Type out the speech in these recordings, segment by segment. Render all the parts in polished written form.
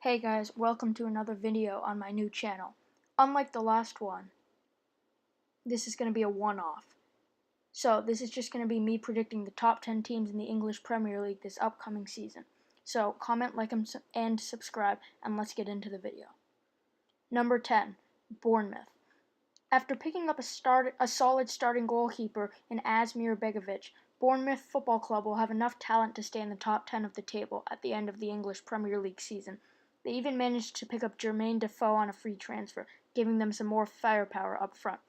Hey guys, welcome to another video on my new channel. Unlike the last one, this is going to be a one-off. So this is just going to be me predicting the top 10 teams in the English Premier League this upcoming season. So comment, like, and subscribe, and let's get into the video. Number 10, Bournemouth. After picking up a solid starting goalkeeper in Asmir Begovic, Bournemouth Football Club will have enough talent to stay in the top 10 of the table at the end of the English Premier League season. They even managed to pick up Jermaine Defoe on a free transfer, giving them some more firepower up front.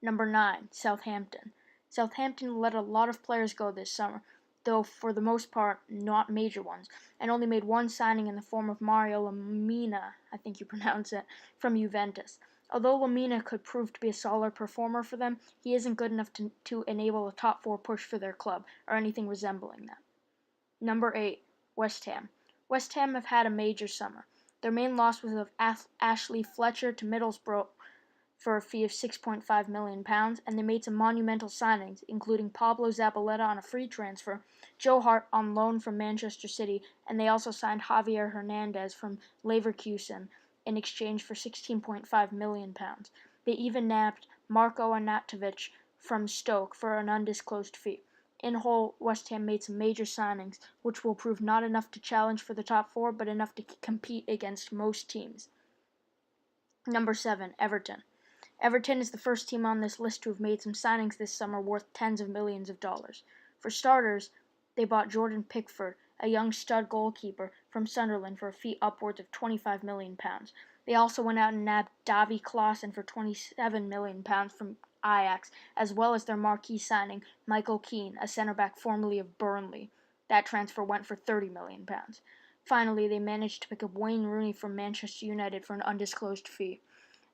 Number 9, Southampton. Southampton let a lot of players go this summer, though for the most part not major ones, and only made one signing in the form of Mario Lemina, I think you pronounce it, from Juventus. Although Lemina could prove to be a solid performer for them, he isn't good enough to enable a top 4 push for their club, or anything resembling that. Number 8, West Ham. West Ham have had a major summer. Their main loss was of Ashley Fletcher to Middlesbrough for a fee of £6.5 million, and they made some monumental signings, including Pablo Zabaleta on a free transfer, Joe Hart on loan from Manchester City, and they also signed Javier Hernandez from Leverkusen in exchange for £16.5 million. They even nabbed Marko Arnautovic from Stoke for an undisclosed fee. In whole, West Ham made some major signings, which will prove not enough to challenge for the top 4, but enough to compete against most teams. Number 7, Everton. Everton is the first team on this list to have made some signings this summer worth tens of millions of dollars. For starters, they bought Jordan Pickford, a young stud goalkeeper from Sunderland, for a fee upwards of £25 million. They also went out and nabbed Davy Klaassen for £27 million from Ajax, as well as their marquee signing, Michael Keane, a centre-back formerly of Burnley. That transfer went for £30 million. Finally, they managed to pick up Wayne Rooney from Manchester United for an undisclosed fee.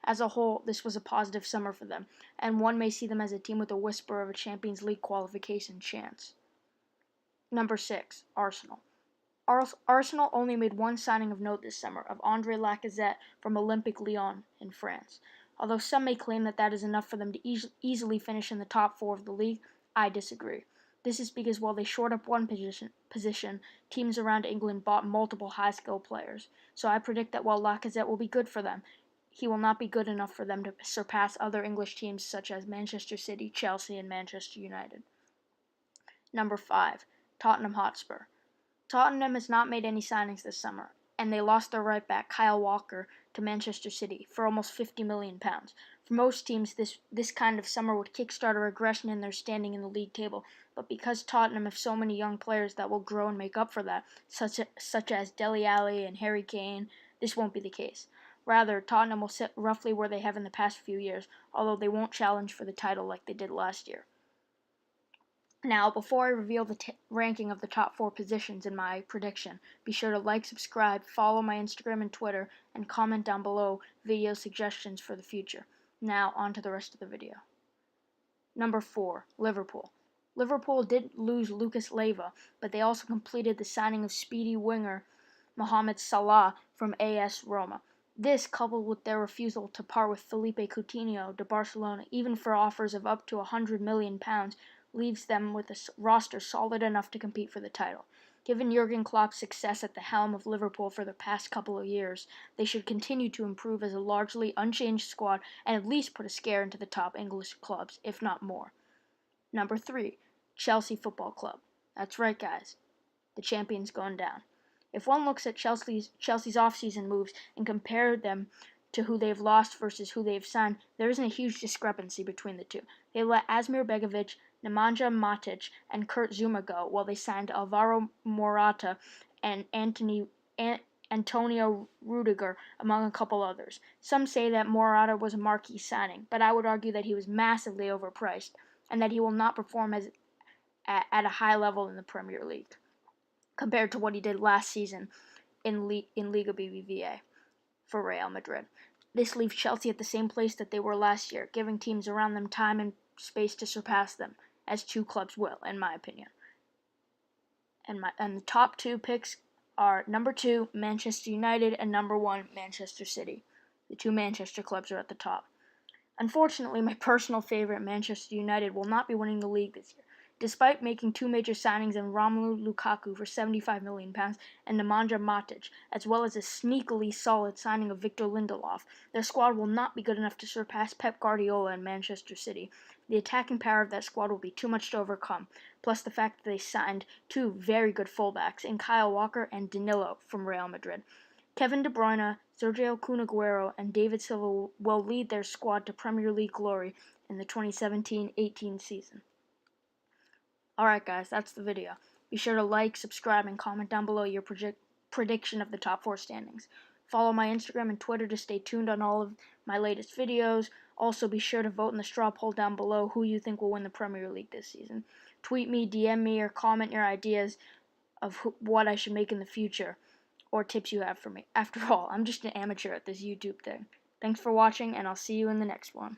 As a whole, this was a positive summer for them, and one may see them as a team with a whisper of a Champions League qualification chance. Number 6, Arsenal. Arsenal only made one signing of note this summer, of Andre Lacazette from Olympique Lyon in France. Although some may claim that that is enough for them to easily finish in the top 4 of the league, I disagree. This is because while they shored up one position, teams around England bought multiple high-skill players. So I predict that while Lacazette will be good for them, he will not be good enough for them to surpass other English teams such as Manchester City, Chelsea, and Manchester United. Number 5, Tottenham Hotspur. Tottenham has not made any signings this summer, and they lost their right back, Kyle Walker, to Manchester City for almost £50 million. For most teams, this kind of summer would kickstart a regression in their standing in the league table, but because Tottenham have so many young players that will grow and make up for that, such as Dele Alli and Harry Kane, this won't be the case. Rather, Tottenham will sit roughly where they have in the past few years, although they won't challenge for the title like they did last year. Now, before I reveal the ranking of the top 4 positions in my prediction, be sure to like, subscribe, follow my Instagram and Twitter, and comment down below video suggestions for the future. Now, on to the rest of the video. Number 4, Liverpool. Liverpool did lose Lucas Leiva, but they also completed the signing of speedy winger Mohamed Salah from AS Roma. This, coupled with their refusal to part with Felipe Coutinho to Barcelona, even for offers of up to £100 million, leaves them with a roster solid enough to compete for the title. Given Jurgen Klopp's success at the helm of Liverpool for the past couple of years, they should continue to improve as a largely unchanged squad and at least put a scare into the top English clubs, if not more. Number 3, Chelsea Football Club. That's right, guys. The champion's going down. If one looks at Chelsea's off-season moves and compare them to who they've lost versus who they've signed, there isn't a huge discrepancy between the two. They let Asmir Begovic, Nemanja Matic, and Kurt Zouma go, while they signed Alvaro Morata and Antonio Rudiger, among a couple others. Some say that Morata was a marquee signing, but I would argue that he was massively overpriced, and that he will not perform at a high level in the Premier League, compared to what he did last season in Liga BBVA for Real Madrid. This leaves Chelsea at the same place that they were last year, giving teams around them time and space to surpass them, as 2 clubs will, in my opinion. And the top 2 picks are number 2, Manchester United, and number 1, Manchester City. The 2 Manchester clubs are at the top. Unfortunately, my personal favorite, Manchester United, will not be winning the league this year. Despite making two major signings in Romelu Lukaku for £75 million and Nemanja Matic, as well as a sneakily solid signing of Victor Lindelof, their squad will not be good enough to surpass Pep Guardiola and Manchester City. The attacking power of that squad will be too much to overcome, plus the fact that they signed two very good fullbacks in Kyle Walker and Danilo from Real Madrid. Kevin De Bruyne, Sergio Kun Aguero, and David Silva will lead their squad to Premier League glory in the 2017-18 season. Alright guys, that's the video. Be sure to like, subscribe, and comment down below your prediction of the top 4 standings. Follow my Instagram and Twitter to stay tuned on all of my latest videos. Also, be sure to vote in the straw poll down below who you think will win the Premier League this season. Tweet me, DM me, or comment your ideas of what I should make in the future, or tips you have for me. After all, I'm just an amateur at this YouTube thing. Thanks for watching, and I'll see you in the next one.